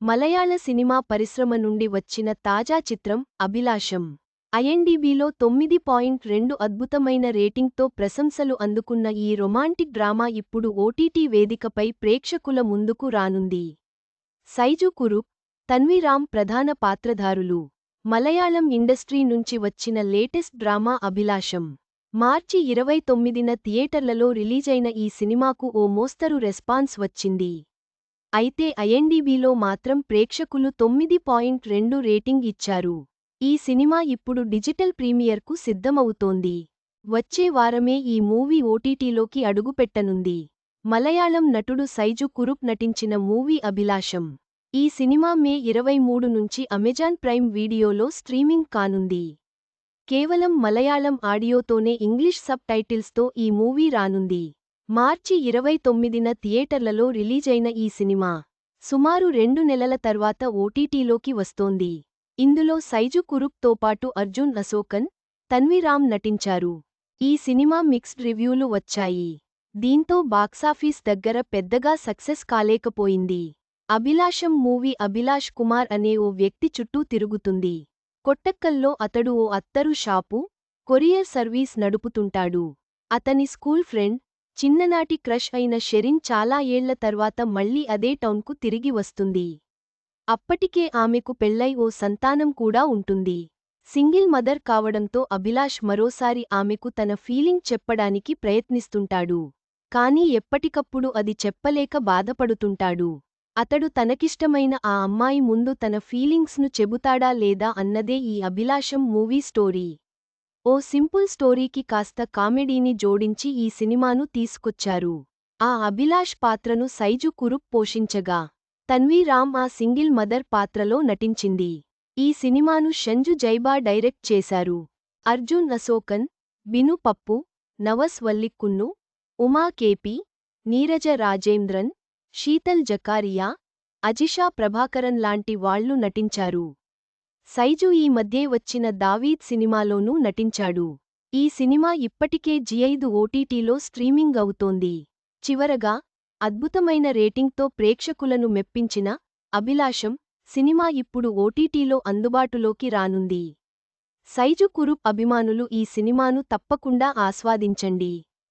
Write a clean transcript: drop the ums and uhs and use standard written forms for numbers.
మలయాళ cinema పరిశ్రమ నుండి వచ్చిన తాజా చిత్రం అభిలాషం. ఐఎండిబిలో 9.2 అద్భుతమైన రేటింగ్తో ప్రశంసలు అందుకున్న ఈ రొమాంటిక్ డ్రామా ఇప్పుడు ఓటీటీ వేదికపై ప్రేక్షకుల ముందుకు రానుంది. సైజు కురుప్, తన్వీరామ్ ప్రధాన పాత్రధారులు. మలయాళం ఇండస్ట్రీ నుంచి వచ్చిన లేటెస్ట్ డ్రామా అభిలాషం. మార్చి 29న థియేటర్లలో రిలీజైన ఈ సినిమాకు ఓ మోస్తరు రెస్పాన్స్ వచ్చింది. అయితే ఐఎండిబిలో మాత్రం ప్రేక్షకులు 9.2 రేటింగ్ ఇచ్చారు. ఈ సినిమా ఇప్పుడు డిజిటల్ ప్రీమియర్కు సిద్ధమవుతోంది. వచ్చే వారమే ఈ మూవీ ఓటీటీలోకి అడుగుపెట్టనుంది. మలయాళం నటుడు సైజు కురుప్ నటించిన మూవీ అభిలాషం. ఈ సినిమా మే 23 నుంచి అమెజాన్ ప్రైమ్ వీడియోలో స్ట్రీమింగ్ కానుంది. కేవలం మలయాళం ఆడియోతోనే ఇంగ్లీష్ సబ్ టైటిల్స్తో ఈ మూవీ రానుంది. మార్చి 29న థియేటర్లలో రిలీజైన ఈ సినిమా సుమారు 2 నెలల తర్వాత ఓటీటీలోకి వస్తోంది. ఇందులో సైజు కురుప్తో పాటు అర్జున్ అశోకన్, తన్వీరామ్ నటించారు. ఈ సినిమా మిక్స్డ్ రివ్యూలు వచ్చాయి. దీంతో బాక్సాఫీస్ దగ్గర పెద్దగా సక్సెస్ కాలేకపోయింది. అభిలాషం మూవీ అభిలాష్ కుమార్ అనే ఓ వ్యక్తి చుట్టూ తిరుగుతుంది. కొట్టక్కల్లో అతడు ఓ అత్తరు షాపు, కొరియర్ సర్వీస్ నడుపుతుంటాడు. అతని స్కూల్ ఫ్రెండ్, చిన్ననాటి క్రష్ అయిన షెరిన్ చాలా ఏళ్ల తర్వాత మళ్లీ అదే టౌన్కు తిరిగి వస్తుంది. అప్పటికే ఆమెకు పెళ్లై ఓ సంతానం కూడా ఉంటుంది. సింగిల్ మదర్ కావడంతో అభిలాష్ మరోసారి ఆమెకు తన ఫీలింగ్ చెప్పడానికి ప్రయత్నిస్తుంటాడు. కానీ ఎప్పటికప్పుడు అది చెప్పలేక బాధపడుతుంటాడు. అతడు తనకిష్టమైన ఆ అమ్మాయి ముందు తన ఫీలింగ్స్ను చెబుతాడా లేదా అన్నదే ఈ అభిలాషం మూవీ స్టోరీ. ఓ సింపుల్ స్టోరీకి కాస్త కామెడీని జోడించి ఈ సినిమాను తీసుకొచ్చారు. ఆ అభిలాష్ పాత్రను సైజు కురుప్ పోషించగా, తన్వీరామ్ ఆ సింగిల్ మదర్ పాత్రలో నటించింది. ఈ సినిమాను షంజు జైబా డైరెక్ట్ చేశారు. అర్జున్ అశోకన్, బిను పప్పు, నవస్ వల్లిక్కున్ను, ఉమా కేపి, నీరజ రాజేంద్రన్, శీతల్ జకారియా, అజిషా ప్రభాకరన్ లాంటి వాళ్లు నటించారు. సైజు ఈ మధ్యే వచ్చిన దావీద్ సినిమాలోనూ నటించాడు. ఈ సినిమా ఇప్పటికే జీ5 ఓటీటీలో స్ట్రీమింగ్ అవుతోంది. చివరగా, అద్భుతమైన రేటింగ్తో ప్రేక్షకులను మెప్పించిన అభిలాషం సినిమా ఇప్పుడు ఓటీటీలో అందుబాటులోకి రానుంది. సైజు కురుప్ అభిమానులు ఈ సినిమాను తప్పకుండా ఆస్వాదించండి.